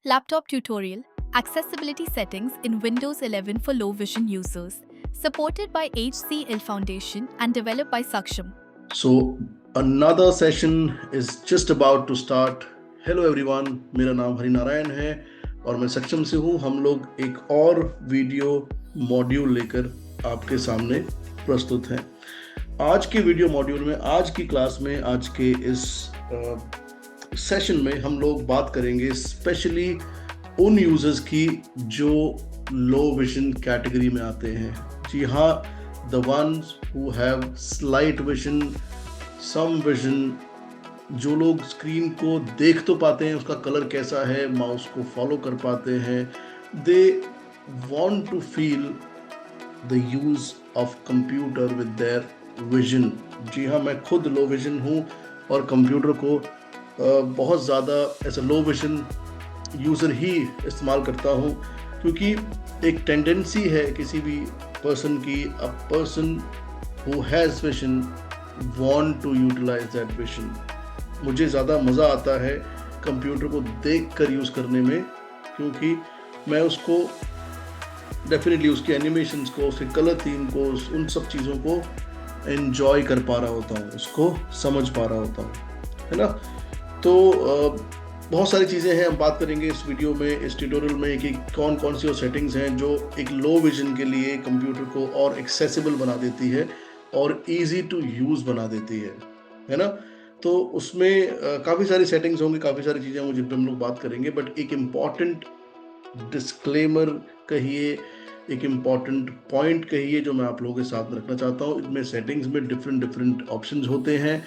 Laptop tutorial Accessibility settings in Windows 11 for low vision users. Supported by HCL Foundation and developed by Saksham. So another session is just about to start. Hello everyone, मेरा नाम हरिनारायण है और मैं सक्षम से हूँ. हम लोग एक और वीडियो मॉड्यूल लेकर आपके सामने प्रस्तुत हैं. आज के वीडियो मॉड्यूल में, आज की क्लास में, आज के इस सेशन में हम लोग बात करेंगे स्पेशली उन यूजर्स की जो लो विजन कैटेगरी में आते हैं. जी हाँ, the ones who have slight vision, some vision, जो लोग स्क्रीन को देख तो पाते हैं, उसका कलर कैसा है, माउस को फॉलो कर पाते हैं. दे want to feel the use of computer with their vision. जी हाँ, मैं खुद लो विजन हूँ और कंप्यूटर को बहुत ज़्यादा ऐसा लो विजन यूज़र ही इस्तेमाल करता हूँ, क्योंकि एक टेंडेंसी है किसी भी पर्सन की, a person who has vision want to utilise that vision. मुझे ज़्यादा मज़ा आता है कंप्यूटर को देख कर यूज़ करने में, क्योंकि मैं उसको डेफिनेटली उसके एनिमेशंस को, उसके कलर थीम को, उन सब चीज़ों को एन्जॉय कर पा रहा होता हूँ, उसको समझ पा रहा होता हूँ, है ना. तो बहुत सारी चीज़ें हैं, हम बात करेंगे इस वीडियो में, इस ट्यूटोरियल में, कि कौन कौन सी वो सेटिंग्स हैं जो एक लो विजन के लिए कंप्यूटर को और एक्सेसिबल बना देती है और इजी टू यूज़ बना देती है ना. तो उसमें काफ़ी सारी सेटिंग्स होंगी, काफ़ी सारी चीज़ें होंगी जिन पर हम लोग बात करेंगे. बट एक इम्पॉर्टेंट डिस्क्लेमर कहिए, एक इम्पॉर्टेंट पॉइंट कहिए जो मैं आप लोगों के साथ रखना चाहता हूँ. इसमें सेटिंग्स में डिफरेंट ऑप्शंस होते हैं.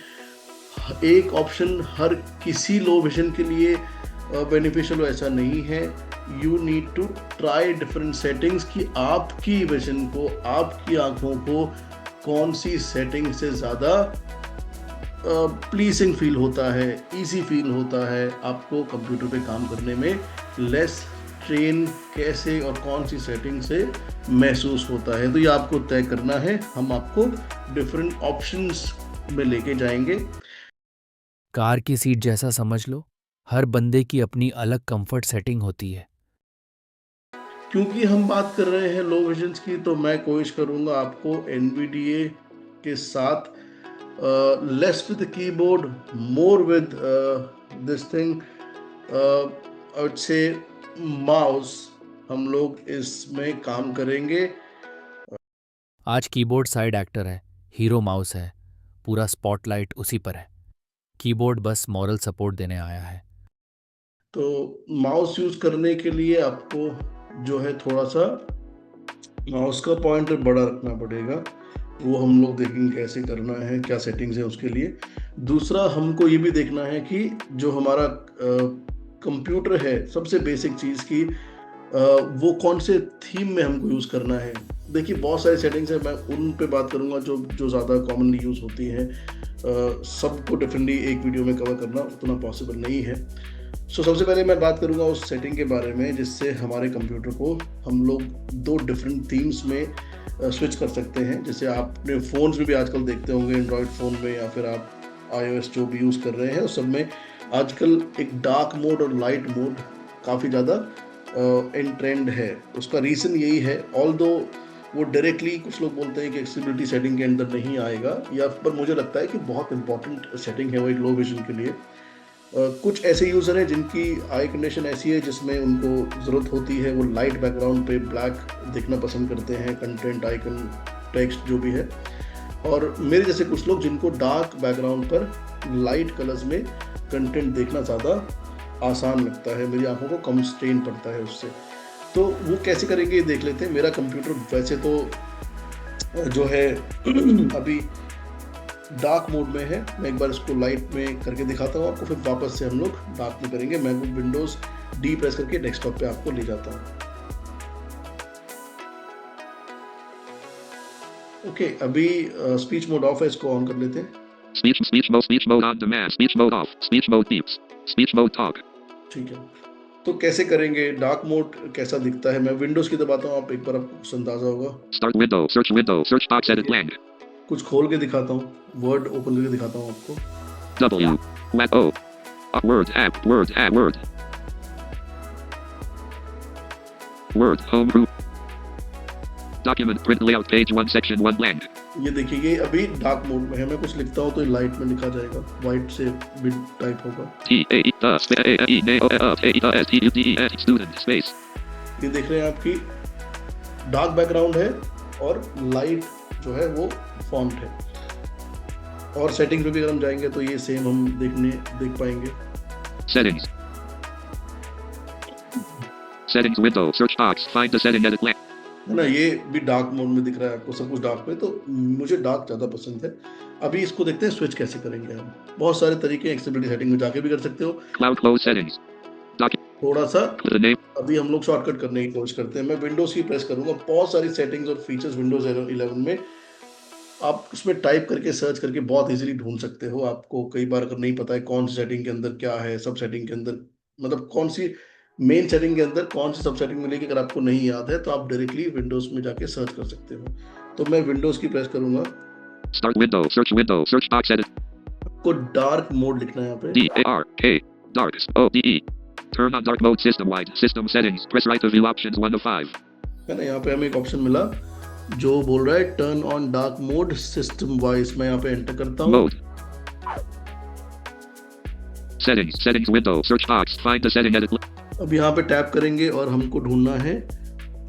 एक ऑप्शन हर किसी लो विजन के लिए बेनिफिशियल हो ऐसा नहीं है. You need to try different settings कि आपकी विजन को, आपकी आंखों को कौन सी सेटिंग से ज़्यादा प्लीजिंग फील होता है, इजी फील होता है, आपको कंप्यूटर पे काम करने में लेस ट्रेन कैसे और कौन सी सेटिंग से महसूस होता है. तो ये आपको तय करना है. हम आपको डिफरेंट ऑप्शंस में लेके जाएंगे. कार की सीट जैसा समझ लो, हर बंदे की अपनी अलग कंफर्ट सेटिंग होती है. क्योंकि हम बात कर रहे हैं लो विजन्स की, तो मैं कोशिश करूंगा आपको NVDA के साथ less with keyboard, more with this thing, I would say mouse, हम लोग इसमें काम करेंगे. आज कीबोर्ड साइड एक्टर है, हीरो माउस है, पूरा स्पॉटलाइट उसी पर है. कीबोर्ड बस मॉरल सपोर्ट देने आया है. तो माउस यूज करने के लिए आपको जो है थोड़ा सा माउस का पॉइंटर बड़ा रखना पड़ेगा. वो हम लोग देखेंगे कैसे करना है, क्या सेटिंग्स है उसके लिए. दूसरा, हमको ये भी देखना है कि जो हमारा कंप्यूटर है, सबसे बेसिक चीज़ की वो कौन से थीम में हमको यूज़ करना है. देखिए, बहुत सारी सेटिंग्स हैं, मैं उन पे बात करूँगा जो ज़्यादा कॉमनली यूज़ होती हैं. सबको डेफिनेटली एक वीडियो में कवर करना उतना पॉसिबल नहीं है. सो सबसे पहले मैं बात करूँगा उस सेटिंग के बारे में जिससे हमारे कंप्यूटर को हम लोग दो डिफरेंट थीम्स में स्विच कर सकते हैं. जैसे आपने फ़ोन्स में भी आजकल देखते होंगे, एंड्रॉयड फ़ोन में या फिर आप iOS जो भी यूज़ कर रहे हैं, उस सब में आजकल एक डार्क मोड और लाइट मोड काफ़ी ज़्यादा इन ट्रेंड है. उसका रीज़न यही है, ऑल्दो वो डायरेक्टली कुछ लोग बोलते हैं कि एक्सेसिबिलिटी सेटिंग के अंदर नहीं आएगा, या पर मुझे लगता है कि बहुत इंपॉर्टेंट सेटिंग है वो एक लो विजन के लिए. कुछ ऐसे यूज़र हैं जिनकी आई कंडीशन ऐसी है जिसमें उनको ज़रूरत होती है, वो लाइट बैकग्राउंड पे ब्लैक देखना पसंद करते हैं, कंटेंट, आइकन, टेक्स्ट जो भी है. और मेरे जैसे कुछ लोग जिनको डार्क बैकग्राउंड पर लाइट कलर्स में कंटेंट देखना ज़्यादा आसान लगता है, मेरी आंखों को कम स्ट्रेन पड़ता है उससे. तो वो कैसे करेंगे ये देख लेते हैं. मेरा कंप्यूटर वैसे तो जो है अभी डार्क मोड में है. मैं एक बार इसको लाइट में करके दिखाता हूँ आपको, फिर वापस से हम लोग डार्क में करेंगे. मैं विंडोज D प्रेस करके डेस्कटॉप पे आपको ले जाता हूँ. ओके, अभी स्पीच मोड ऑफ है, इसको ऑन कर लेते हैं. Speech mode on demand. Speech mode off. Speech mode beeps. Speech mode talk. ठीक है, तो कैसे करेंगे, डार्क मोड कैसा दिखता है, मैं विंडोज की दबाता हूँ, आप एक बार आपको कुछ अंदाजा होगा. Start window. Search box edit blank. कुछ खोल के दिखाता हूँ, वर्ड ओपन करके दिखाता हूँ आपको. W. Web O. Word app. Word. Home group. Document print layout page 1 section 1 blank. ये देखिए ये अभी डार्क मोड में है, मैं कुछ लिखता हूँ तो लाइट में लिखा जाएगा, वाइट से बिट टाइप होगा। Student space. ये देख रहे हैं आपकी डार्क बैकग्राउंड है और लाइट जो है वो फॉन्ट है। और सेटिंग पे भी अगर हम जाएंगे तो ये सेम हम देख पाएंगे। Settings. Settings window. Search box. Find the setting at a glance. है ना, ये भी डार्क मोड में दिख रहा है आपको, सब कुछ डार्क में, तो मुझे डार्क ज़्यादा पसंद है। अभी इसको देखते हैं स्विच कैसे करेंगे हम। बहुत सारे तरीके हैं, एक्सेसिबिलिटी सेटिंग में जाके भी कर सकते हो। Cloud close settings. थोड़ा सा The name. अभी हम लोग शॉर्टकट करने की कोशिश करते हैं। मैं विंडोज़ की प्रेस करूंगा। बहुत सारी सेटिंग्स और फीचर्स विंडोज़ 11 में आप उसमें टाइप करके सर्च करके बहुत इजीली ढूंढ सकते हो। आपको कई बार अगर नहीं पता है कौन सी सेटिंग के अंदर क्या है, सब सेटिंग के अंदर मतलब कौन सी मेन सेटिंग के अंदर कौन सी सब सेटिंग मिलेगी, अगर आपको नहीं याद है तो आप डायरेक्टली विंडोज़ में जाके सर्च कर सकते हो। तो मैं विंडोज़ की प्रेस करूंगा। Start window. Search box edit. आपको डार्क मोड लिखना है यहाँ पे। D-A-R-K. Dark. O-D-E. Turn on dark mode system wide. System settings. Press right to view options 1 to 5. है ना, यहाँ पे हमें एक ऑप्शन मिला जो बोल रहा है turn on dark mode system wise. मैं यहाँ पे एंटर करता हूँ। Mode. Settings window. Search box. Find the setting edit. अब यहाँ पे टैप करेंगे और हमको ढूंढना है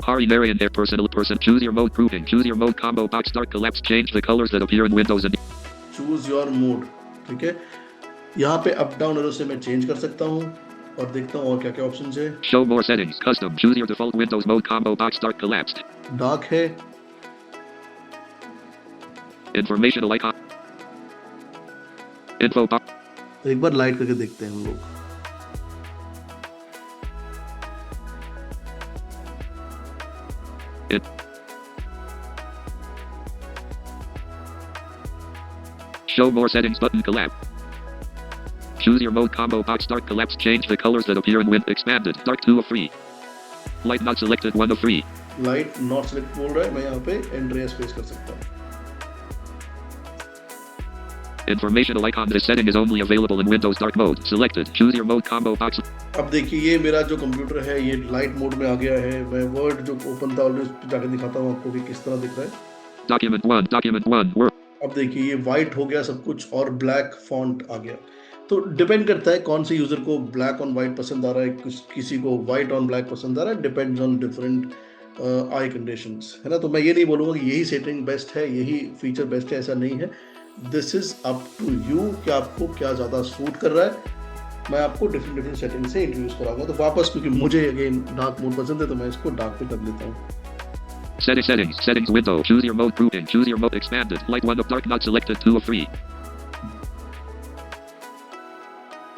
Hari Narayan there person. Choose your mode grouping. Choose your mode combo box dark collapse. Change the colors that appear in windows and choose your mode. ठीक है, यहाँ पे अप डाउन एरो से मैं चेंज कर सकता हूँ और देखता हूँ और क्या क्या ऑप्शन है। show more settings. Custom. Choose your default Windows mode combo box dark collapsed. Dark है, Informational icon. Info box. एक बार लाइट करके देखते हैं हम लोग। Show more settings button collapse. Choose your mode combo box dark collapse. Change the colors that appear in expanded. Dark 2 of 3. Light not selected 1 of 3. Light not select बोल रहा है, मैं यहाँ पे एंटर स्पेस कर सकता हूँ। Informational icon. This setting is only available in Windows dark mode. Selected. Choose your mode combo box. अब देखिए ये मेरा जो कंप्यूटर है ये लाइट मोड में आ गया है। मैं वर्ड जो ओपन था ऑलरेडी उस पे जाकर दिखाता हूँ आपको कि किस तरह दिख रहा है। Document 1. Word. अब देखिए ये वाइट हो गया सब कुछ और ब्लैक फॉन्ट आ गया। तो डिपेंड करता है कौन से यूजर को ब्लैक ऑन वाइट पसंद आ रहा है, किसी को वाइट ऑन ब्लैक पसंद आ रहा है। Depends on different I conditions, है ना। तो मैं ये नहीं बोलूँगा कि यही सेटिंग बेस्ट है, यही फीचर बेस्ट है, ऐसा नहीं है। This is up to you कि आपको क्या ज़्यादा सूट कर रहा है। मैं आपको डिफरेंट सेटिंग से इंट्रोड्यूस कराऊंगा। तो वापस क्योंकि मुझे अगेन डार्क मोड पसंद है तो मैं इसको डार्क पे कर लेता हूँ। Settings window. Choose your mode grouping. Choose your mode expanded. Light 1 of dark not selected 2 of 3.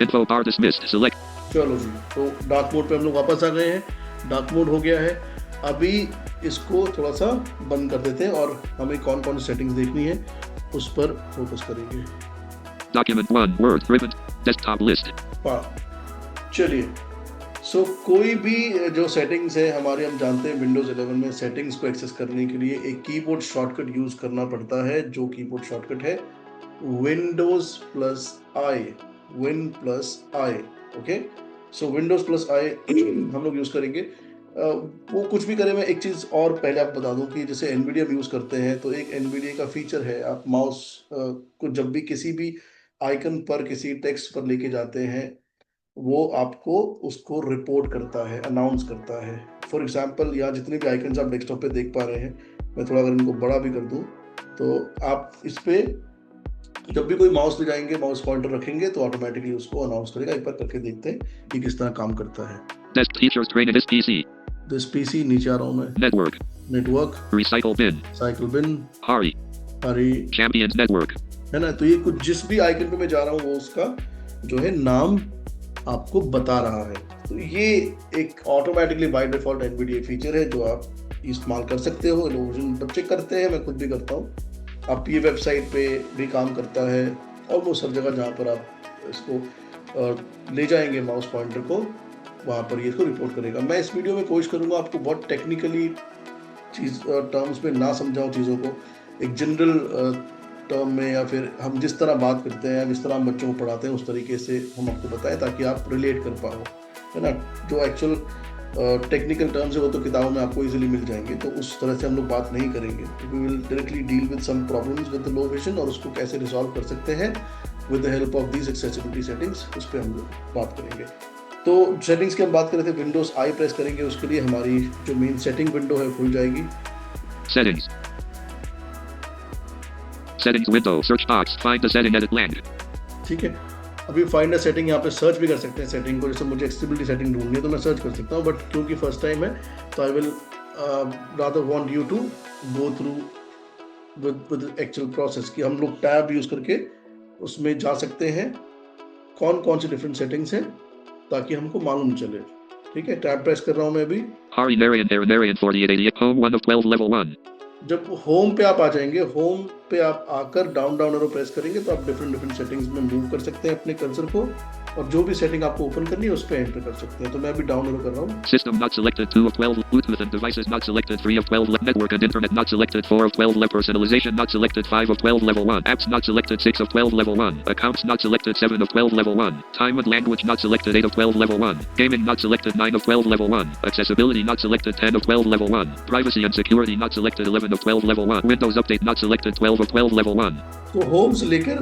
Info bar dismissed. Select. चलो जी, तो डार्क मोड पे हम लोग वापस आ गए हैं। डार्क मोड हो गया है। अभी इसको थोड़ा सा बंद कर देते हैं और हमें कौन कौन सी सेटिंग्स देखनी है उस पर फोकस करेंगे। Document 1. Word. Ribbon. Desktop list. चलिए, सो कोई भी जो सेटिंग्स है हमारे, हम जानते हैं विंडोज़ 11 में सेटिंग्स को एक्सेस करने के लिए एक कीबोर्ड शॉर्टकट यूज़ करना पड़ता है, जो कीबोर्ड शॉर्टकट है विंडोज़ प्लस आई, विन प्लस आई। ओके, सो विंडोज़ प्लस आई हम लोग यूज़ करेंगे। वो कुछ भी करें, मैं एक चीज़ और पहले आपको बता दूं कि जैसे एनवीडिया यूज़ करते हैं तो एक एनवीडिया का फीचर है, आप माउस को जब भी किसी भी आइकन पर किसी टेक्स्ट पर लेके जाते हैं वो आपको उसको रिपोर्ट करता है, अनाउंस करता है। फॉर एग्जांपल यहाँ जितने भी आइकन्स आप डेस्कटॉप पे देख पा रहे हैं, मैं थोड़ा अगर इनको बड़ा भी कर दूं तो आप इस पे जब भी कोई माउस ले जाएंगे, माउस पॉइंटर रखेंगे तो ऑटोमेटिकली उसको अनाउंस करेगा। एक बार करके देखते हैं कि किस तरह काम करता है। Desk features train this PC. This PC, नीचे आ रहा हूँ मैं। Network. Network, Recycle bin. Cycle bin, Hari. Hari, Champions network. है ना। तो ये कुछ जिस भी आइकन पे मैं जा रहा हूँ वो उसका जो है नाम आपको बता रहा है। तो ये एक automatically by default Nvidia feature है जो आप इस्तेमाल कर सकते हो। लोग बच्चे करते हैं, मैं खुद भी करता हूँ। आप ये वेबसाइट पे भी काम करता है, ऑलमोस्ट हर जगह जहाँ पर आप इसको ले जाएंगे माउस पॉइंटर को, वहाँ पर ये इसको रिपोर्ट करेगा। मैं इस वीडियो में कोशिश करूँगा आपको बहुत टेक्निकली टर्म्स में ना समझाऊँ चीज़ों को, एक जनरल टर्म में या फिर हम जिस तरह बात करते हैं, जिस तरह हम बच्चों को पढ़ाते हैं उस तरीके से हम आपको बताएं ताकि आप रिलेट कर पाओ, है ना। जो एक्चुअल टेक्निकल टर्म्स है वो तो किताबों में आपको इजीली मिल जाएंगे, तो उस तरह से हम लोग बात नहीं करेंगे। We will directly deal with some problems with the low vision और उसको कैसे रिजॉल्व कर सकते हैं with the help of these accessibility settings, उस पर हम लोग बात करेंगे। तो सेटिंग्स की हम बात कर रहे थे, विंडोज आई प्रेस करेंगे, उसके लिए हमारी जो मेन सेटिंग विंडो है खुल जाएगी। Settings. Settings window. Search box. Find the setting edit blank. ठीक है, अभी फाइंड अ सेटिंग यहाँ पे सर्च भी कर सकते हैं सेटिंग को, जैसे मुझे एक्सेसिबिलिटी सेटिंग ढूंढनी है तो मैं सर्च कर सकता हूँ, बट क्योंकि फर्स्ट टाइम है तो I will rather want you to go through with actual process कि हम लोग टैब यूज करके उसमें जा सकते हैं कौन कौन सी डिफरेंट सेटिंग्स हैं ताकि हमको मालूम चले। ठीक है, टैब प्रेस कर रहा हूँ मैं अभी। Hari Narayan 4888 home 1 of 12 level 1. जब होम पे आप आ जाएंगे, होम पे आप आकर डाउन डाउन एरो प्रेस करेंगे तो आप डिफरेंट सेटिंग्स में मूव कर सकते हैं अपने कर्सर को, और जो भी सेटिंग आपको ओपन करनी है उस पे एंटर कर सकते हैं। तो मैं अभी डाउन एरो कर रहा हूँ। System not selected 2 of 12. Bluetooth and devices not selected 3 of 12. Network and internet not selected 4 of 12. Personalization not selected 5 of 12 level 1. Apps not selected 6 of 12 level 1. Accounts not selected 7 of 12 level 1. Time and language not selected 8 of 12 level 1. Gaming not selected 9 of 12 level 1. Accessibility not selected 10 of 12 level 1. Privacy and security not selected 11 of 12 level 1. Windows update not selected 12 of 12 level 1. तो home से लेकर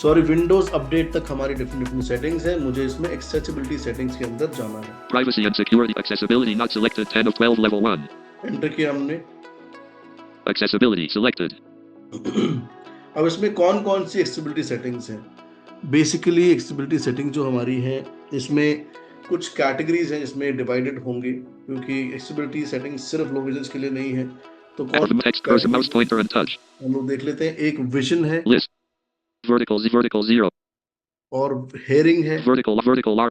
sorry Windows update तक हमारी different settings हैं। मुझे इसमें accessibility settings के अंदर जाना है। Privacy and security accessibility not selected 10 of 12 level 1. Enter किया हमने। Accessibility selected. अब इसमें कौन कौन सी एक्सेसिबिलिटी सेटिंग्स हैं? बेसिकली एक्सेसिबिलिटी सेटिंग जो हमारी है इसमें कुछ कैटेगरीज हैं जिसमें डिवाइडेड होंगे, क्योंकि एक्सेसिबिलिटी सेटिंग सिर्फ लो विजन्स के लिए नहीं है। तो कौन Text cursor mouse pointer and touch. हम लोग देख लेते हैं। एक विजन है List. Vertical 0. और हेयरिंग है, Vertical R.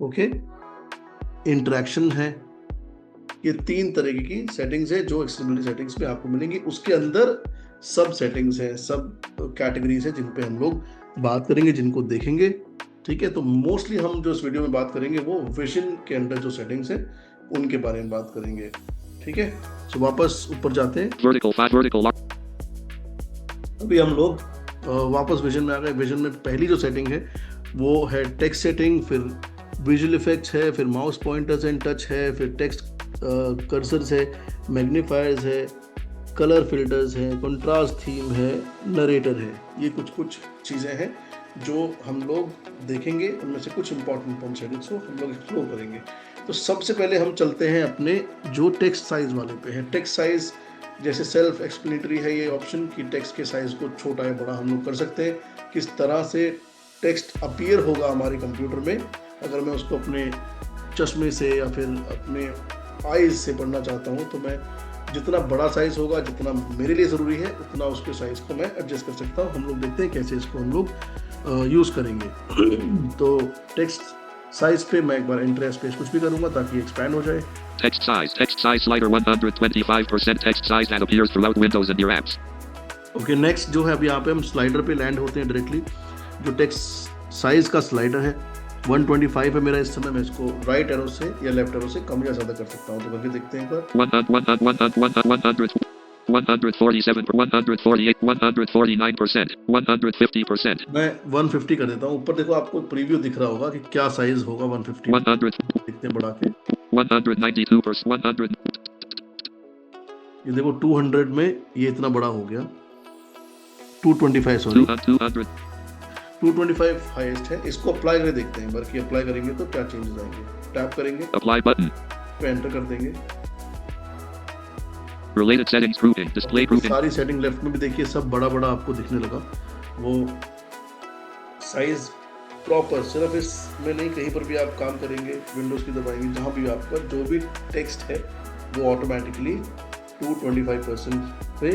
ओके, इंटरेक्शन है। ये 3 तरह की सेटिंग्स है जो एक्सेसिबिलिटी सेटिंग्स में आपको मिलेंगी। उसके अंदर सब सेटिंग्स हैं, सब कैटेगरीज हैं जिन पे हम लोग बात करेंगे, जिनको देखेंगे। ठीक है, तो मोस्टली हम जो इस वीडियो में बात करेंगे वो विजन के अंदर जो सेटिंग्स हैं उनके बारे में बात करेंगे। ठीक है, तो वापस ऊपर जाते हैं। Vertical R. अभी हम लोग वापस विजन में आ गए। विजन में पहली जो सेटिंग है वो है टेक्स्ट सेटिंग, फिर विजुअल इफेक्ट्स है, फिर माउस पॉइंटर्स एंड टच है, फिर टेक्स्ट कर्सर्स है, मैग्नीफायर्स है, कलर फिल्टर्स है, कंट्रास्ट थीम है, नरेटर है। ये कुछ चीज़ें हैं जो हम लोग देखेंगे। उनमें से कुछ इंपॉर्टेंट सेटिंग्स को हम लोग एक्सप्लोर करेंगे। तो सबसे पहले हम चलते हैं अपने जो टेक्स्ट साइज वाले पे है। टेक्स्ट साइज जैसे सेल्फ एक्सप्लेनेटरी है ये ऑप्शन कि टेक्स्ट के साइज को छोटा या बड़ा हम लोग कर सकते हैं। किस तरह से टेक्स्ट अपीयर होगा हमारे कंप्यूटर में अगर मैं उसको अपने चश्मे से या फिर अपने आईज से पढ़ना चाहता हूँ, तो मैं जितना बड़ा साइज होगा, जितना मेरे लिए ज़रूरी है, उतना उसके साइज को मैं एडजस्ट कर सकता हूँ। हम लोग देखते हैं कैसे इसको हम लोग यूज़ करेंगे। तो टेक्स्ट साइज पे मैं एक बार एंटर स्पेस कुछ भी करूँगा ताकि एक्सपैंड हो जाए। Text size slider 125% text size that appears throughout windows and your apps. Okay, next जो है अभी यहाँ पे हम स्लाइडर पे लैंड होते हैं डायरेक्टली। जो टेक्स्ट साइज का स्लाइडर है 125 है मेरा इस समय। मैं इसको राइट एरो से या लेफ्ट एरो से कम या ज़्यादा कर सकता हूँ। तो करके देखते हैं एक बार। 147, 148, 149%, 150%. मैं 150 कर देता हूँ। ऊपर देखो आपको प्रीव्यू दिख रहा होगा कि क्या साइज होगा 150। 100, देखते हैं बढ़ा के। 192%, 100. ये देखो 200 में ये इतना बड़ा हो गया। 225 सॉरी 200. 225 हाईएस्ट है। इसको अप्लाई करके देखते हैं एक बार कि अप्लाई करेंगे तो क्या चेंजेस आएंगे। टैप करेंगे, Apply button. पे एंटर कर देंगे। Related settings grouping. Display grouping. सारी सेटिंग लेफ्ट में भी देखिए सब बड़ा बड़ा आपको दिखने लगा। वो साइज प्रॉपर सिर्फ इसमें नहीं, कहीं पर भी आप काम करेंगे, विंडोज की दबाएंगे, जहाँ भी आपका जो भी टेक्स्ट है वो ऑटोमेटिकली 225% पे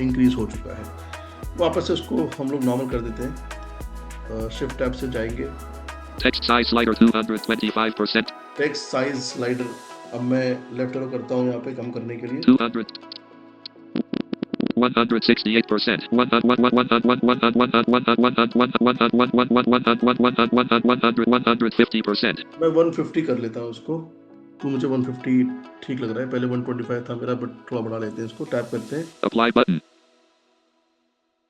इंक्रीज हो चुका है। वापस से उसको हम लोग नॉर्मल कर देते हैं। शिफ्ट टैब से जाएंगे। Text size slider 225%. Text size slider अब मैं लेफ्ट एरो करता हूँ यहाँ पे कम करने के लिए। 200. 168%. 150%. मैं 150 कर लेता हूँ उसको, तो मुझे 150 ठीक लग रहा है। पहले 125 था मेरा, बट थोड़ा बढ़ा लेते हैं इसको। टैप करते हैं, Apply button.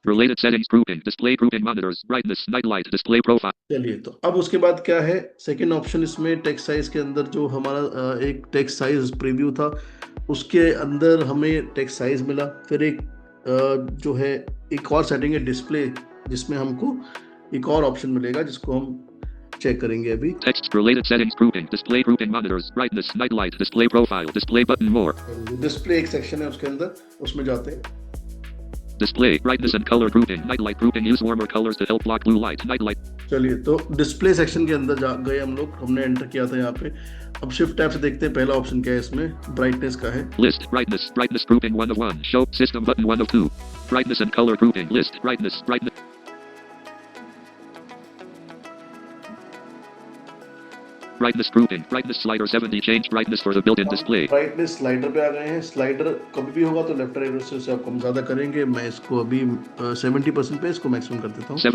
Related settings grouping. Display grouping monitors. Brightness. Night light. Display profile. चलिए, तो अब उसके बाद क्या है, सेकंड ऑप्शन इसमें टेक्स्ट साइज के अंदर जो हमारा एक टेक्स्ट साइज प्रीव्यू था, उसके अंदर हमें टेक्स्ट साइज मिला। फिर एक जो है एक और सेटिंग है डिस्प्ले, जिसमें हमको एक और ऑप्शन मिलेगा जिसको हम चेक करेंगे अभी। Text related settings grouping. Display grouping monitors. Brightness. Night light. Display profile. Display button more. Display एक सेक्शन है उसके अंदर, उसमें जाते हैं। Display brightness and color grouping. Night light grouping. Use warmer colors to help block blue light. Night light. चलिए, तो display section के अंदर जा गए हम लोग, हमने एंटर किया था यहाँ पे। अब शिफ्ट टैब से देखते हैं पहला ऑप्शन क्या है इसमें। ब्राइटनेस का है। List brightness grouping 1 of 1. Show system button 1 of 2. Brightness and color grouping. List brightness. Brightness grouping. Brightness slider 70. Change brightness for the built-in display. Brightness slider पे आ गए हैं। स्लाइडर कभी भी होगा तो लेफ्ट राइट से आप कम ज्यादा करेंगे। मैं इसको अभी 70% पे इसको मैक्सिमम कर देता हूँ। 7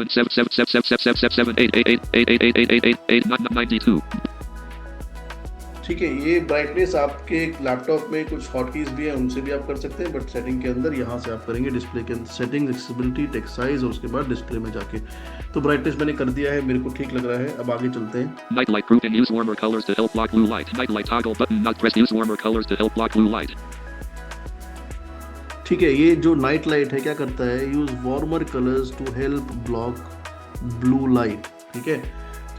ठीक है, ये ब्राइटनेस आपके लैपटॉप में कुछ हॉटकीज भी है, उनसे भी आप कर सकते हैं, बट सेटिंग के अंदर यहाँ से आप करेंगे डिस्प्ले के अंदर सेटिंग, एक्सेसिबिलिटी, टेक्स्ट साइज, और उसके बाद डिस्प्ले में जाके। तो ब्राइटनेस मैंने कर दिया है, मेरे को ठीक लग रहा है। अब आगे चलते हैं। Night light grouping. Use warmer colors to help block blue light. Night light toggle button not pressed. Use warmer colors to help block blue light. ठीक है, ये जो नाइट लाइट है क्या करता है, use warmer colours to help block blue light. ठीक है,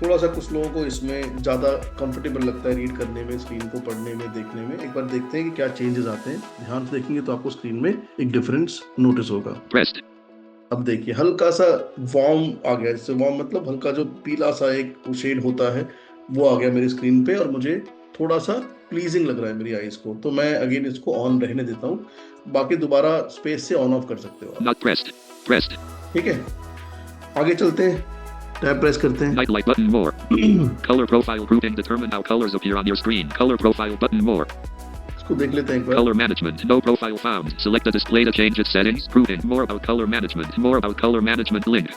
थोड़ा सा कुछ लोगों को इसमें ज़्यादा कंफर्टेबल लगता है रीड करने में, स्क्रीन को पढ़ने में, देखने में। एक बार देखते हैं कि क्या चेंजेस आते हैं। ध्यान से देखेंगे तो आपको स्क्रीन में एक डिफरेंस नोटिस होगा। Pressed. अब देखिए, हल्का सा वार्म आ गया। इससे वार्म मतलब हल्का जो पीला सा एक शेड होता है वो आ गया मेरी स्क्रीन पे, और मुझे थोड़ा सा प्लीजिंग लग रहा है मेरी आईज को। तो मैं अगेन इसको ऑन रहने देता हूँ, बाकी दोबारा स्पेस से ऑन ऑफ कर सकते हो। Not pressed. Pressed. ठीक है, आगे चलते हैं, टैब प्रेस करते हैं। Night light button more. Color profile grouping. Determine how colors appear on your screen. Color profile button more. इसको देख लेते हैं एक बार। Color management. No profile found. Select the display to change its settings. Grouping. More about color management. More about color management link.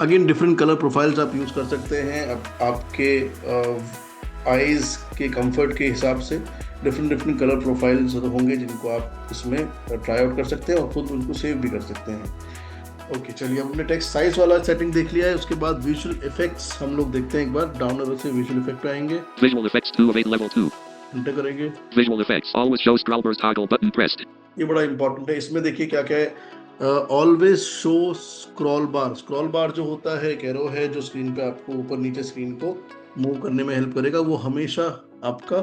Again different colour profiles आप use कर सकते हैं। अब आपके आईज के कंफर्ट के हिसाब से डिफरेंट कलर प्रोफाइल्स होंगे जिनको आप इसमें ट्राई आउट कर सकते हैं और खुद उनको सेव भी कर सकते हैं। ओके, चलिए, हमने टेक्स्ट साइज वाला सेटिंग देख लिया है। उसके बाद विजुअल इफेक्ट्स हम लोग देखते हैं एक बार। डाउन एरो से विजुअल इफेक्ट पे आएंगे, Visual effects 2 of 8 level 2. Enter करेंगे। Visual effects. Always show scroll bars toggle button pressed. ये बड़ा इंपॉर्टेंट है। इसमें देखिए क्या क्या है। ऑलवेज शो स्क्रॉल बार। स्क्रॉल बार जो होता है, एक एरो है जो स्क्रीन पे आपको ऊपर नीचे स्क्रीन को मूव करने में हेल्प करेगा, वो हमेशा आपका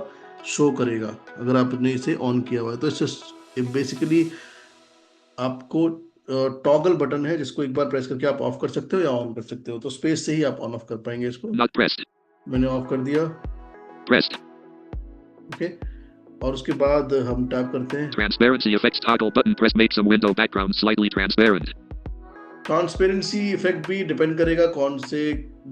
शो करेगा अगर आपने इसे ऑन किया हुआ है। तो इससे बेसिकली आपको टॉगल बटन है जिसको एक बार प्रेस करके आप ऑफ कर सकते हो या ऑन कर सकते हो। तो स्पेस से ही आप ऑन ऑफ कर पाएंगे इसको। Not pressed. मैंने ऑफ कर दिया। Pressed. ओके, और उसके बाद हम टैप करते हैं। Transparency effects toggle button press. Make some window background slightly transparent. Transparency effect भी डिपेंड करेगा कौन से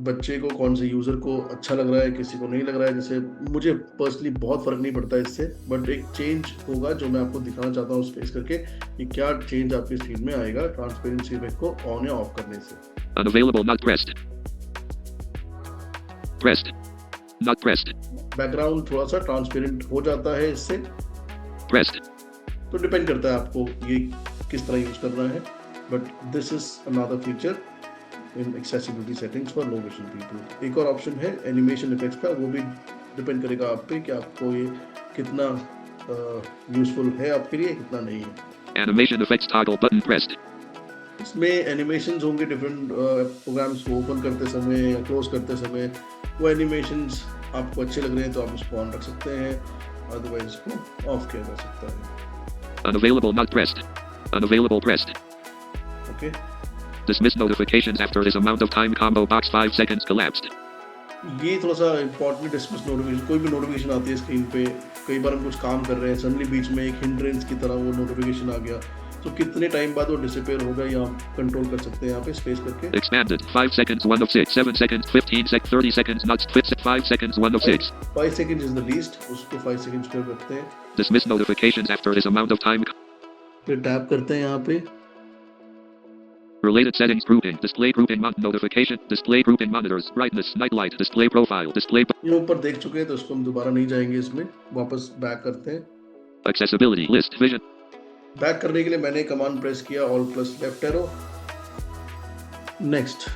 बच्चे को, कौन से यूजर को अच्छा लग रहा है, किसी को नहीं लग रहा है। जैसे मुझे पर्सनली बहुत फर्क नहीं पड़ता इससे, बट एक चेंज होगा जो मैं आपको दिखाना चाहता हूँ स्पेस करके कि क्या चेंज आपकी स्क्रीन में आएगा ट्रांसपेरेंसी इफेक्ट को ऑन या ऑफ करने से। Unavailable. Not pressed. Pressed. Not pressed. Background थोड़ा सा ट्रांसपेरेंट हो जाता है इससे। Pressed. तो डिपेंड करता है आपको ये किस तरह यूज करना है, but this is another feature in accessibility settings for low vision people. एक और ऑप्शन है एनिमेशन इफेक्ट्स का, वो भी डिपेंड करेगा आप पे कि आपको ये कितना यूजफुल है आपके लिए, कितना नहीं है। Animation effects toggle button pressed. इसमें एनिमेशंस होंगे डिफरेंट प्रोग्राम्स को ओपन करते समय या क्लोज करते समय। वो एनिमेशंस आपको अच्छे लग रहे हैं तो आप उसको ऑन रख सकते हैं, अदरवाइज इसको ऑफ किया जा सकता है। Unavailable. Not pressed. Unavailable. Pressed. Okay, Dismiss notifications after this amount of time. Combo box 5 seconds collapsed. ये थोड़ा सा इंपॉर्टेंट डिस्मिस नोटिफिकेशन। कोई भी नोटिफिकेशन आती है स्क्रीन पे, कई बार हम कुछ काम कर रहे हैं, सडनली बीच में एक हिंड्रेंस की तरह वो नोटिफिकेशन आ गया, तो कितने टाइम बाद वो डिसअपीयर होगा ये आप कंट्रोल कर सकते हैं यहाँ पे स्पेस करके। Expanded. 5 seconds 1 of 6. 7 seconds 15 sec 30 seconds not 5 seconds 1 of 6. 5 second is the least, उसको 5 सेकंड कर रखते हैं। Dismiss notifications after this amount of time. फिर टैप करते हैं यहाँ पे। Related settings grouping. Display grouping notification. Display grouping monitors. Brightness. Night light. Display profile. Display. ये ऊपर देख चुके हैं तो इसको हम दोबारा नहीं जाएंगे, इसमें वापस बैक करते हैं। Accessibility. List. Vision. बैक करने के लिए मैंने कमांड प्रेस किया all plus left arrow, next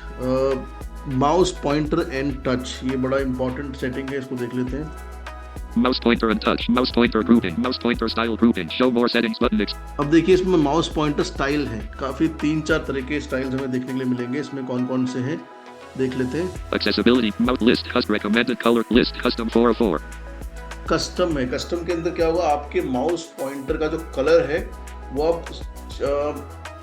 mouse pointer and touch, ये बड़ा इंपॉर्टेंट सेटिंग है, इसको देख लेते हैं। Mouse pointer and touch. Mouse pointer grouping. Mouse pointer style grouping. Show more settings button. अब देखिए इसमें माउस पॉइंटर स्टाइल है, काफी 3-4 तरह के स्टाइल्स हमें देखने के लिए मिलेंगे। इसमें कौन कौन से हैं देख लेते हैं। Accessibility. Mouse list. Custom recommended color list. Custom 404. Custom है, कस्टम के अंदर क्या होगा, आपके माउस पॉइंटर का जो कलर है वो आप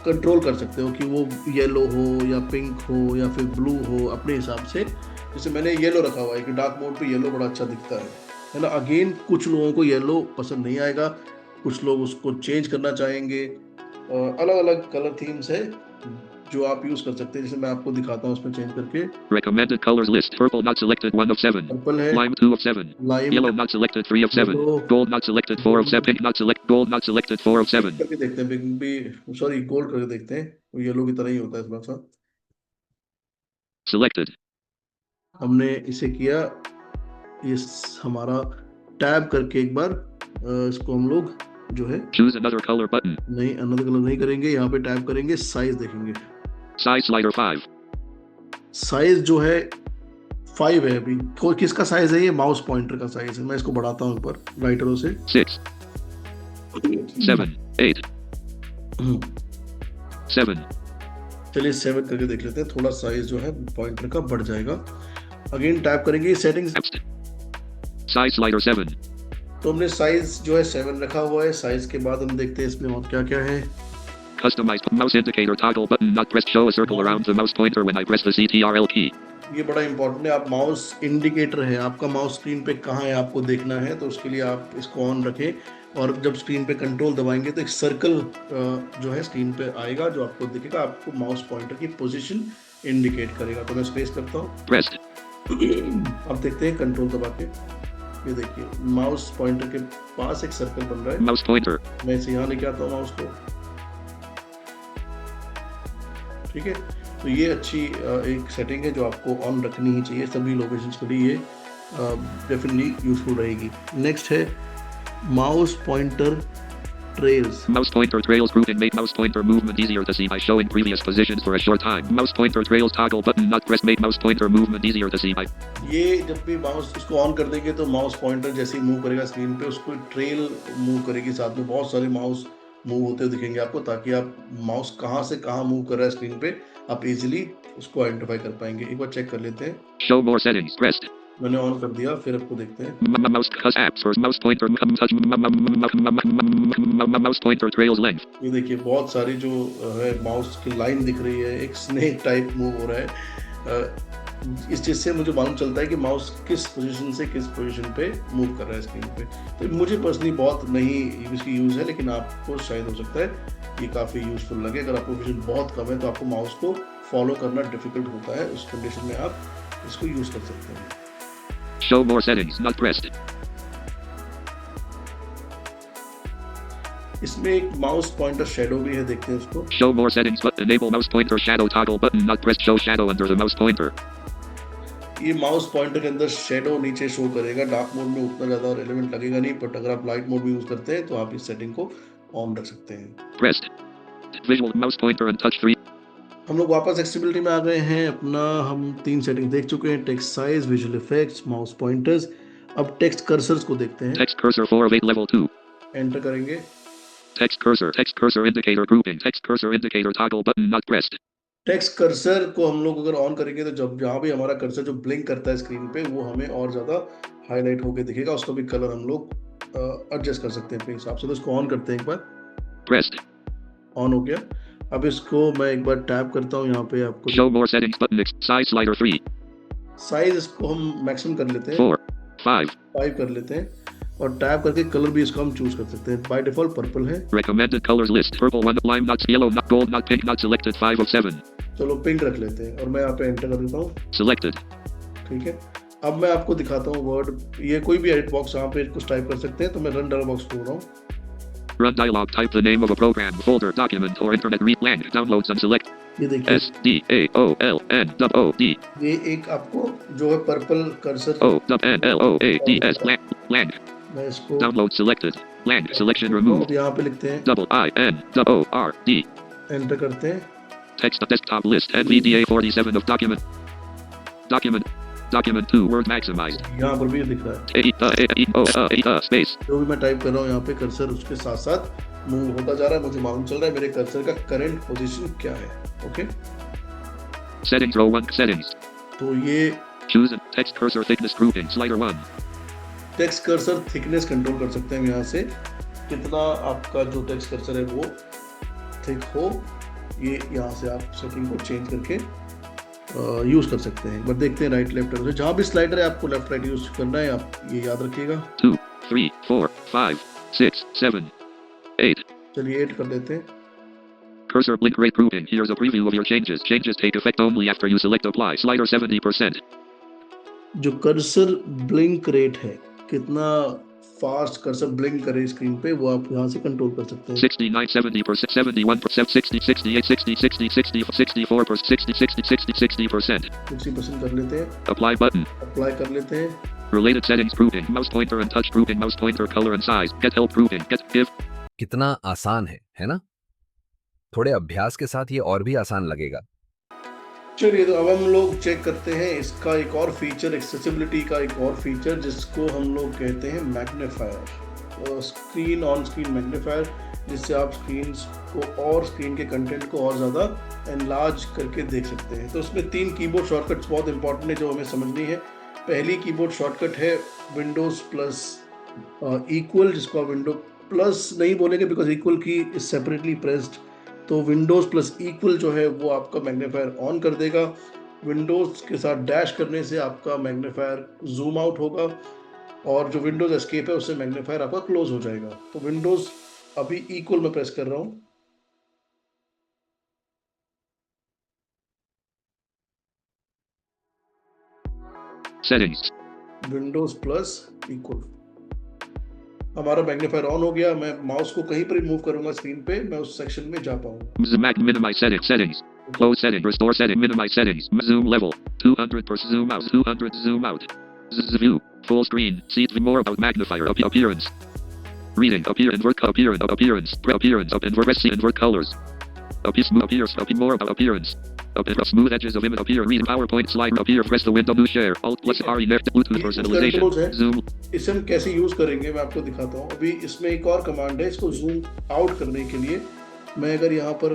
कंट्रोल कर सकते हो कि वो येलो हो या पिंक हो या फिर ब्लू हो, अपने हिसाब से। जैसे मैंने येलो रखा हुआ है कि डार्क मोड पे येलो बड़ा अच्छा दिखता है ना। अगेन कुछ लोगों को येलो पसंद नहीं आएगा, कुछ लोग उसको चेंज करना चाहेंगे। अलग अलग कलर थीम्स है जो आप यूज कर सकते हैं, जैसे मैं आपको दिखाता हूँ उसमें चेंज करके। Recommended colors list. Purple not selected 1 of 7. Purple है, Lime 2 of 7. Lime, Yellow not selected 3 of 7. Yellow. Gold not selected 4 of 7. Pink not select. Gold not selected 4 of 7. करके देखते हैं, पिंक भी, सॉरी गोल्ड करके देखते हैं, वो येलो की तरह ही होता है थोड़ा सा। Selected. हमने इसे किया, ये हमारा टैब करके एक बार इसको हम लोग जो है Choose another color button. नहीं, अनदर कलर नहीं करेंगे, यहाँ पे टैब करेंगे, साइज देखेंगे। Size slider 5. साइज जो है 5 है अभी। कोई किसका साइज है, ये माउस पॉइंटर का साइज है। मैं इसको बढ़ाता हूँ ऊपर राइटरों से। 6. 7. 8. 7. चलिए 7 करके देख लेते हैं, थोड़ा साइज जो है पॉइंटर का बढ़ जाएगा। अगेन टैब करेंगे सेटिंग्स, Text. Size slider 7. तो हमने साइज जो है 7 रखा हुआ है। साइज के बाद हम देखते हैं इसमें और क्या क्या है। Customized mouse indicator toggle button not pressed. Show a circle around the mouse pointer when I press the CTRL key. ये बड़ा इंपॉर्टेंट है, आप माउस इंडिकेटर है, आपका माउस स्क्रीन पे कहाँ है आपको देखना है, तो उसके लिए आप इसको ऑन रखें और जब स्क्रीन पे कंट्रोल दबाएंगे तो एक सर्कल जो है स्क्रीन पे आएगा जो आपको दिखेगा, आपको माउस पॉइंटर की पोजीशन इंडिकेट करेगा। तो मैं स्पेस करता हूँ, Pressed. अब देखते हैं कंट्रोल दबा के, ये देखिए माउस पॉइंटर के पास एक सर्कल बन रहा है। Mouse pointer. मैं इसे यहाँ लेके आता हूँ माउस को, ठीक है। तो ये अच्छी एक सेटिंग है जो आपको ऑन रखनी ही चाहिए, सभी लोकेशंस के लिए ये डेफिनेटली यूजफुल रहेगी। नेक्स्ट है mouse pointer trails. Mouse pointer trails grouping make mouse pointer movement easier to see by showing previous positions for a short time. Mouse pointer trails toggle button not pressed make mouse pointer movement easier to see by. ये जब भी mouse इसको on कर देंगे तो mouse pointer जैसे ही move करेगा screen पे, उसको ट्रेल मूव करेगी, साथ में बहुत सारे माउस मूव होते हुए दिखेंगे आपको, ताकि आप माउस कहाँ से कहाँ मूव कर रहा है स्क्रीन पे आप इजीली उसको आइडेंटिफाई कर पाएंगे। एक बार चेक कर लेते हैं। Show more settings pressed. मैंने ऑन कर दिया, फिर आपको देखते हैं। Mouse cuss apps for mouse pointer touch mouse pointer trails length. ये देखिए बहुत सारी जो है माउस की लाइन दिख रही है, एक स्नेक टाइप मूव हो रहा है। इस चीज़ से मुझे मालूम चलता है कि माउस किस पोजीशन से किस पोजीशन पे मूव कर रहा है स्क्रीन पे। तो मुझे पर्सनली बहुत नहीं इसकी यूज़ है, लेकिन आपको शायद हो सकता है ये काफ़ी यूज़फुल लगे। अगर आपको विजन बहुत कम है तो आपको माउस को फॉलो करना डिफिकल्ट होता है, उस कंडीशन में आप इसको यूज़ कर सकते हैं। Show more settings not pressed. इसमें एक माउस पॉइंटर शैडो भी है, देखते हैं उसको। Show more settings but enable mouse pointer shadow toggle button not pressed. Show shadow under the mouse pointer. ये माउस पॉइंटर के अंदर शैडो नीचे शो करेगा। डार्क मोड में उतना ज़्यादा रिलेवेंट लगेगा नहीं, बट अगर आप लाइट मोड भी यूज़ करते हैं तो आप इस सेटिंग को ऑन रख सकते हैं। Pressed. Visual mouse pointer and touch 3. हम लोग वापस एक्सेसिबिलिटी में आ गए हैं अपना। हम 3 सेटिंग देख चुके हैं, text size, visual effects, mouse pointers. अब टेक्स्ट कर्सर्स को देखते हैं। Text cursor 4 of 8 level 2. Enter करेंगे। Text cursor indicator grouping. Text cursor indicator toggle button not pressed. Text cursor को हम लोग अगर ऑन करेंगे तो जब जहाँ भी हमारा कर्सर जो ब्लिंक करता है स्क्रीन पे, वो हमें और ज़्यादा हाईलाइट होके दिखेगा। उसका भी कलर हम लोग एडजस्ट कर सकते हैं अपने हिसाब से। तो इसको ऑन करते हैं एक बार। Pressed. ऑन हो गया। अब इसको मैं एक बार टैप करता हूँ, यहाँ पे आपको Show more settings button. Size slider 3. Size इसको हम मैक्सिमम कर लेते हैं, 4. 5. 5 कर लेते हैं, और टैप करके कलर भी इसको हम चूज कर सकते हैं। बाय डिफॉल्ट पर्पल है। Recommended colors list. Purple 1, lime not yellow not gold not pink not selected 5 of 7. चलो पिंक रख लेते हैं और मैं यहाँ पे एंटर कर देता हूँ। Selected. ठीक है, अब मैं आपको दिखाता हूँ वर्ड, ये कोई भी एडिट बॉक्स यहाँ पे कुछ टाइप कर सकते हैं। तो मैं रन डायलॉग बॉक्स खोल रहा हूँ। Run dialog. Type the name of a program, folder, document, or internet read lang. Downloads and select. ये देखिए SDAOLNWOD. ये एक आपको जो है पर्पल कर्सर, ONLOADS lang. मैं इसको Download selected. Lang selection removed. यहाँ पे लिखते हैं, INWORD. एंटर करते हैं। Text desktop list. NVDA 47 of document. Document 2. Word maximized. यहाँ पर भी ये दिख रहा है Space. जो भी मैं टाइप कर रहा हूँ यहाँ पे कर्सर उसके साथ साथ मूव होता जा रहा है, मुझे मालूम चल रहा है मेरे कर्सर का करंट पोजीशन क्या है। Okay, Settings row 1. Settings. तो ये Choose a text cursor thickness grouping. Slider 1. Text cursor thickness control कर सकते हैं यहाँ से, कितना आपका जो टेक्स्ट कर्सर है वो थिक हो, ये यहाँ से आप सेटिंग को चेंज करके यूज कर सकते हैं। बट देखते हैं राइट लेफ्ट से, जहाँ भी स्लाइडर है आपको लेफ्ट राइट यूज करना है, आप ये याद रखिएगा। 2, 3, 4, 5, 6, 7, 8. चलिए 8 कर देते हैं। Cursor blink rate grouping. Here's a preview of your changes. Changes take effect only after you select apply. Slider 70%. जो कर्सर ब्लिंक रेट है, कितना फास्ट कर्सर ब्लिंक करे स्क्रीन पे, वो आप यहाँ से कंट्रोल कर सकते हैं। 69, 70%, 71%, 60, 68, 60, 60, 60, 64%, 60, 60, 60, 60%. 60% कर लेते हैं, Apply button. अप्लाई कर लेते हैं। Related settings grouping. Mouse pointer and touch grouping. Mouse pointer color and size. Get help grouping. Get give. कितना आसान है ना? थोड़े अभ्यास के साथ ये और भी आसान लगेगा। चलिए, तो अब हम लोग चेक करते हैं इसका एक और फीचर, एक्सेसिबिलिटी का एक और फीचर, जिसको हम लोग कहते हैं magnifier, screen on screen magnifier, जिससे आप स्क्रीन को और स्क्रीन के कंटेंट को और ज़्यादा एनलार्ज करके देख सकते हैं। तो उसमें 3 कीबोर्ड शॉर्टकट्स बहुत इंपॉर्टेंट है जो हमें समझनी है। पहली कीबोर्ड शॉर्टकट है विंडोज़ प्लस इक्वल, जिसको आप विंडो प्लस नहीं बोलेंगे बिकॉज इक्वल की इज सेपरेटली प्रेस्ड, तो विंडोज़ प्लस इक्वल जो है वो आपका मैग्नीफायर ऑन कर देगा। विंडोज़ के साथ डैश करने से आपका मैग्नीफायर जूम आउट होगा, और जो विंडोज़ एस्केप है उससे मैग्नीफायर आपका क्लोज हो जाएगा। तो विंडोज़ अभी इक्वल में प्रेस कर रहा हूँ, Settings. विंडोज़ प्लस इक्वल, हमारा मैग्नीफायर ऑन हो गया। मैं माउस को कहीं पर भी मूव करूंगा स्क्रीन पे, मैं उस सेक्शन में जा पाऊंगा। Minimize settings. Settings. Close setting. Restore setting. Minimize settings. Zoom level. 200% zoom out. 200 zoom out. View. Full screen. See more about magnifier. Appearance. Reading. Appearance. Up invert. See invert colors. Appears. More about appearance. Smooth edges of image. Appear. Read PowerPoint slide. Appear. Press the window. New share. Alt plus RE. Left. Bluetooth personalization. Zoom. इसे हम कैसे use करेंगे मैं आपको दिखाता हूँ। अभी इसमें एक और कमांड है, इसको जूम आउट करने के लिए मैं अगर यहाँ पर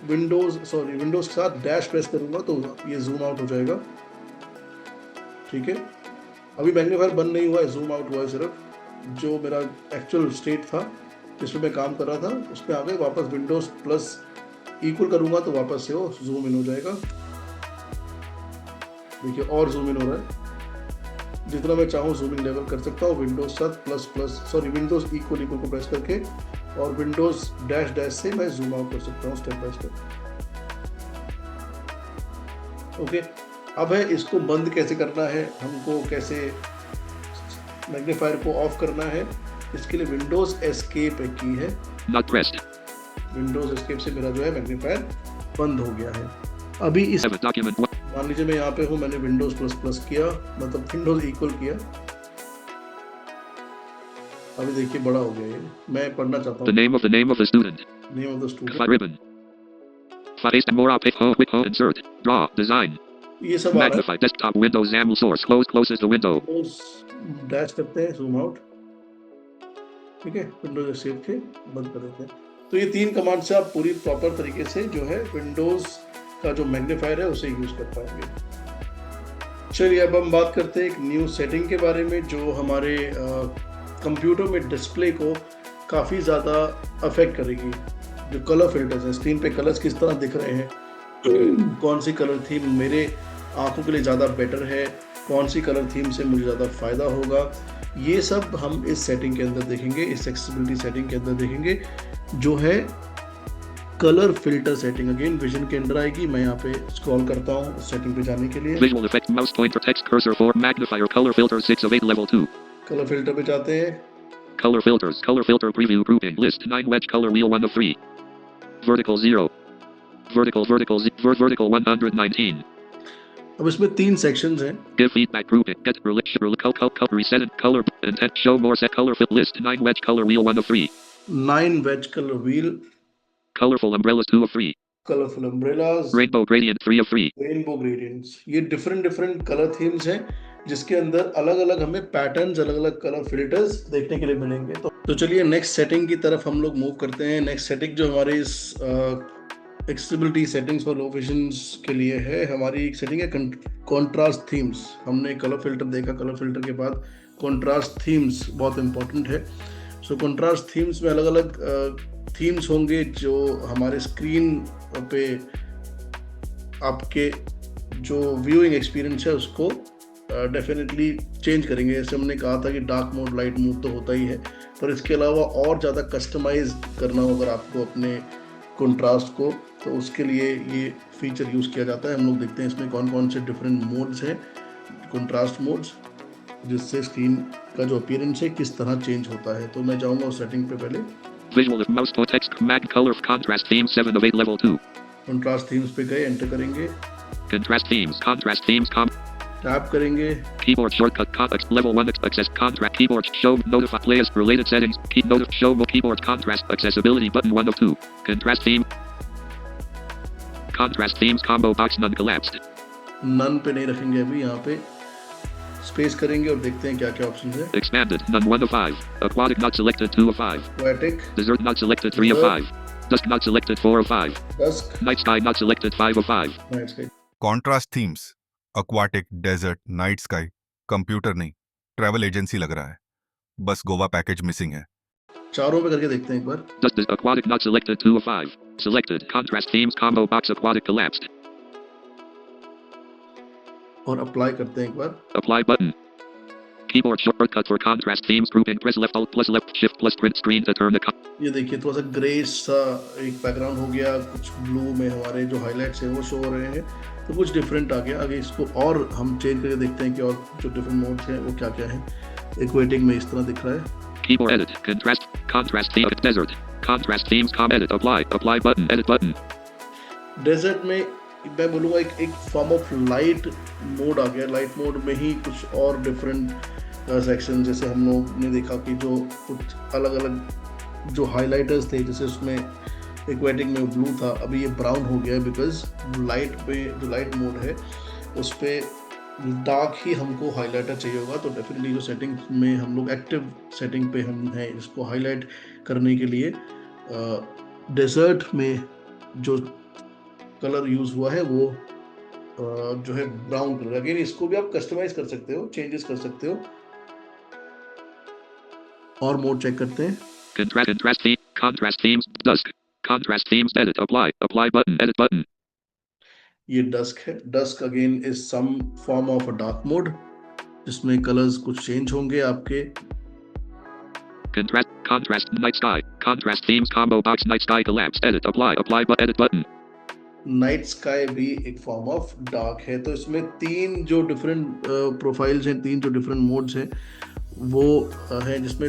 विंडोज के साथ डैश प्रेस करूंगा तो ये जूम आउट हो जाएगा। ठीक है, अभी मैग्नीफायर बंद नहीं हुआ है, जूम आउट हुआ है सिर्फ। जो मेरा एक्चुअल स्टेट था जिसमें मैं काम कर रहा था उसमें आ गए वापस। विंडोज प्लस इक्वल करूंगा तो वापस से वो जूम इन हो जाएगा। देखिए और जूम इन हो रहा है, जितना मैं चाहूँ जूमिंग लेवल कर सकता हूँ। विंडोज साथ विंडोज इक्वल को प्रेस करके और विंडोज डैश से मैं जूम आउट कर सकता हूँ स्टेप बाय स्टेप। ओके, अब है इसको बंद कैसे करना है, हमको कैसे मैग्नीफायर को ऑफ करना है। इसके लिए विंडोज एस्केप एक की है, Not pressed. विंडोज एस्केप से मेरा जो है मैग्नीफायर बंद हो गया है। अभी इस Document. मान लीजिए मैं यहाँ पे हूँ, मैंने विंडोज प्लस किया, मतलब विंडोज इक्वल किया। अभी देखिए बड़ा हो गया ये, मैं पढ़ना चाहता The हूँ। name of the student. Name of the student, File ribbon. Paste more up. Quick insert. Draw. Design. ये सब आ रहा Magnify. Desktop window. XAML source. Closes the window. है। डैश करते हैं, जूम आउट। ठीक है, विंडोज सेव के बंद कर देते हैं। तो ये 3 कमांड से आप पूरी प्रॉपर तरीके से जो है विंडोज का जो मैग्नीफायर है उसे यूज कर पाएंगे। चलिए अब हम बात करते हैं एक न्यू सेटिंग के बारे में जो हमारे कंप्यूटर में डिस्प्ले को काफ़ी ज़्यादा अफेक्ट करेगी। जो कलर फिल्टर्स हैं, स्क्रीन पे कलर्स किस तरह दिख रहे हैं, कौन सी कलर थीम मेरे आंखों के लिए ज़्यादा बेटर है, कौन सी कलर थीम से मुझे ज़्यादा फ़ायदा होगा, ये सब हम इस सेटिंग के अंदर देखेंगे, इस एक्सेसिबिलिटी सेटिंग के अंदर देखेंगे जो है colour filter setting. Again vision के अंदर आएगी। मैं यहाँ पे स्क्रॉल करता हूँ उस सेटिंग पे जाने के लिए। Visual effect. Mouse pointer. Text cursor 4. Magnifier. Color filter 6 of 8. Level 2. Colour filter पे जाते हैं। Color filters. Color filter preview grouping. List 9 wedge color wheel 1 of 3. Vertical 0. Vertical 119. अब इसमें 3 सेक्शंस हैं। Give feedback grouping. Get reset color intent. Show more set color fit list 9 wedge color wheel 1 of 3. 9 wedge colour wheel, Colorful umbrellas 2 of 3. Colourful umbrellas, Rainbow gradient 3 of 3. Rainbow gradients, ये different different colour themes हैं जिसके अंदर अलग अलग हमें patterns, अलग अलग colour filters देखने के लिए मिलेंगे। तो चलिए नेक्स्ट सेटिंग की तरफ हम लोग मूव करते हैं। नेक्स्ट सेटिंग जो हमारी इस accessibility settings for low visions के लिए है, हमारी एक सेटिंग है कॉन्ट्रास्ट थीम्स। हमने कलर फिल्टर देखा, कलर फिल्टर के बाद कॉन्ट्रास्ट थीम्स बहुत इंपॉर्टेंट है। सो कॉन्ट्रास्ट थीम्स में अलग अलग थीम्स होंगे जो हमारे स्क्रीन पे आपके जो व्यूइंग एक्सपीरियंस है उसको डेफिनेटली चेंज करेंगे। जैसे हमने कहा था कि डार्क मोड, लाइट मोड तो होता ही है, पर इसके अलावा और ज़्यादा कस्टमाइज करना हो अगर आपको अपने कंट्रास्ट को, तो उसके लिए ये फीचर यूज़ किया जाता है। हम लोग देखते हैं इसमें कौन कौन से डिफरेंट मोड्स हैं, कंट्रास्ट मोड्स, जिससे स्क्रीन का जो अपीयरेंस है किस तरह चेंज होता है। तो मैं जाऊँगा उस सेटिंग पे पहले। Visual of mouse for text mag color contrast theme 7 of 8 level 2. Contrast themes पे गए, एंटर करेंगे, Contrast themes टैप करेंगे, keyboard shortcut level 1 access contrast keyboard show notify players related settings show keyboard contrast accessibility button 1 of 2. Contrast themes combo box none collapsed. None पे नहीं रखेंगे अभी, यहाँ पे स्पेस करेंगे और देखते हैं क्या क्या ऑप्शन है। Expanded none 1 of 5. Aquatic not selected 2 of 5. Aquatic, Desert not selected 3 of 5. Dusk not selected 4 of 5. dusk, Night sky not selected 5 of 5. night sky। Contrast themes, aquatic, desert, night sky. Computer नहीं, travel agency लग रहा है। बस Goa package missing है। चारों पे करके देखते हैं एक बार। Dusk is aquatic not selected 2 of 5. Selected contrast themes combo box aquatic collapsed. और अप्लाई करते हैं एक बार। Apply button. Keyboard shortcut for contrast themes grouping. Press left alt plus left shift plus print screen to turn the ये देखिए थोड़ा सा grey सा एक बैकग्राउंड हो गया, कुछ ब्लू में हमारे जो हाइलाइट्स हैं वो शो हो रहे हैं, तो कुछ डिफरेंट आ गया। आगे इसको और हम चेंज करके देखते हैं कि और जो डिफरेंट मोड्स हैं वो क्या क्या हैं। एक्वेटिंग में इस तरह दिख रहा है। keyboard edit. Contrast theme desert. Contrast themes edit. Apply button. Edit button. Desert में मैं बोलूँगा एक फॉर्म ऑफ लाइट मोड आ गया। लाइट मोड में ही कुछ और डिफरेंट सेक्शन, जैसे हम लोग ने देखा कि जो कुछ अलग अलग जो हाइलाइटर्स थे, जैसे उसमें एक्वेटिक में ब्लू था, अभी ये ब्राउन हो गया है बिकॉज लाइट पे जो लाइट मोड है उस पर डार्क ही हमको हाइलाइटर चाहिए होगा। तो डेफिनेटली जो सेटिंग में हम लोग एक्टिव सेटिंग पे हम हैं इसको हाईलाइट करने के लिए, डेजर्ट में जो कलर यूज़ हुआ है वो जो है ब्राउन कलर। अगेन इसको भी आप कस्टमाइज कर सकते हो, चेंजेस कर सकते हो। और मोड चेक करते हैं। Contrast themes. Dusk. Contrast themes edit. Apply button. Edit button. ये डस्क है। Dusk again is some form of a dark mode जिसमें कलर्स कुछ चेंज होंगे आपके। Contrast night sky. Contrast themes combo box night sky collapse. Edit. Apply but edit button. Night sky भी एक form of dark है। तो इसमें तीन जो डिफरेंट प्रोफाइल्स हैं, तीन जो डिफरेंट मोड्स हैं वो हैं, जिसमें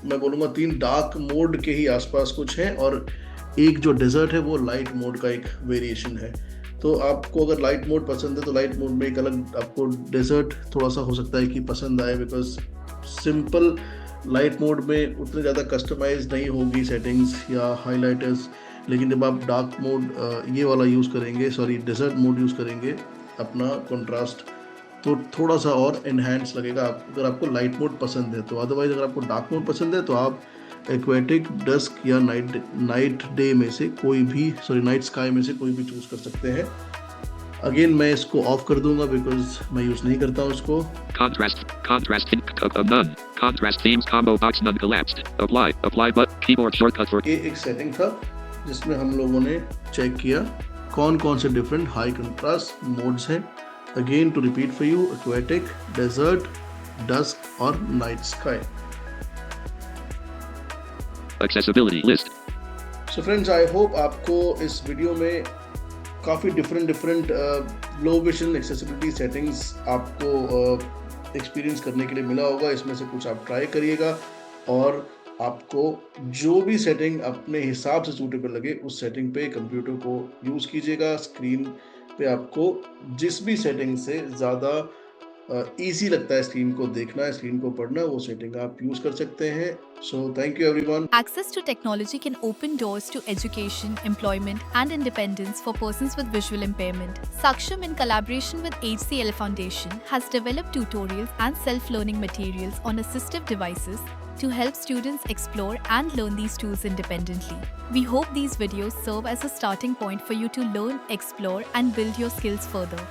मैं बोलूँगा तीन डार्क मोड के ही आसपास कुछ हैं और एक जो डेजर्ट है वो लाइट मोड का एक वेरिएशन है। तो आपको अगर लाइट मोड पसंद है तो लाइट मोड में एक अलग आपको डेजर्ट थोड़ा सा हो सकता है कि पसंद आए, बिकॉज सिंपल लाइट मोड में उतने ज़्यादा कस्टमाइज नहीं होगी सेटिंग्स या हाइलाइटर्स। लेकिन जब आप डार्क मोड ये वाला यूज़ करेंगे, सॉरी डेजर्ट मोड यूज़ करेंगे अपना कंट्रास्ट, तो थोड़ा सा और इन्हेंस लगेगा अगर आपको लाइट मोड पसंद है तो। अदरवाइज अगर आपको डार्क मोड पसंद है तो आप एक्वेटिक, डस्क या नाइट डे में से कोई भी, सॉरी नाइट स्काई में से कोई भी चूज़ कर सकते हैं। अगेन मैं इसको ऑफ कर दूंगा बिकॉज मैं यूज़ नहीं करता हूँ इसको। None. Contrast themes combo box none collapsed. Apply but keyboard shortcut for. ये एक सेटिंग था जिसमें हम लोगों ने चेक किया कौन कौन से डिफरेंट हाई कंट्रास्ट मोड्स हैं। Again to repeat for you, aquatic, desert, dusk और night sky. Accessibility list. So friends, I hope आपको इस वीडियो में काफ़ी different low vision accessibility settings आपको एक्सपीरियंस करने के लिए मिला होगा। इसमें से कुछ आप ट्राई करिएगा और आपको जो भी सेटिंग अपने हिसाब से सूटेबल लगे उस सेटिंग पे कंप्यूटर को यूज़ कीजिएगा। स्क्रीन पे आपको जिस भी सेटिंग से ज़्यादा ईजी लगता है स्क्रीन को देखना, स्क्रीन को पढ़ना, वो सेटिंग आप यूज कर सकते हैं. So thank you everyone. Access to technology can open doors to education, employment, and independence for persons with visual impairment. Saksham, in collaboration with HCL Foundation, has developed tutorials and self-learning materials on assistive devices to help students explore and learn these tools independently. We hope these videos serve as a starting point for you to learn, explore, and build your skills further.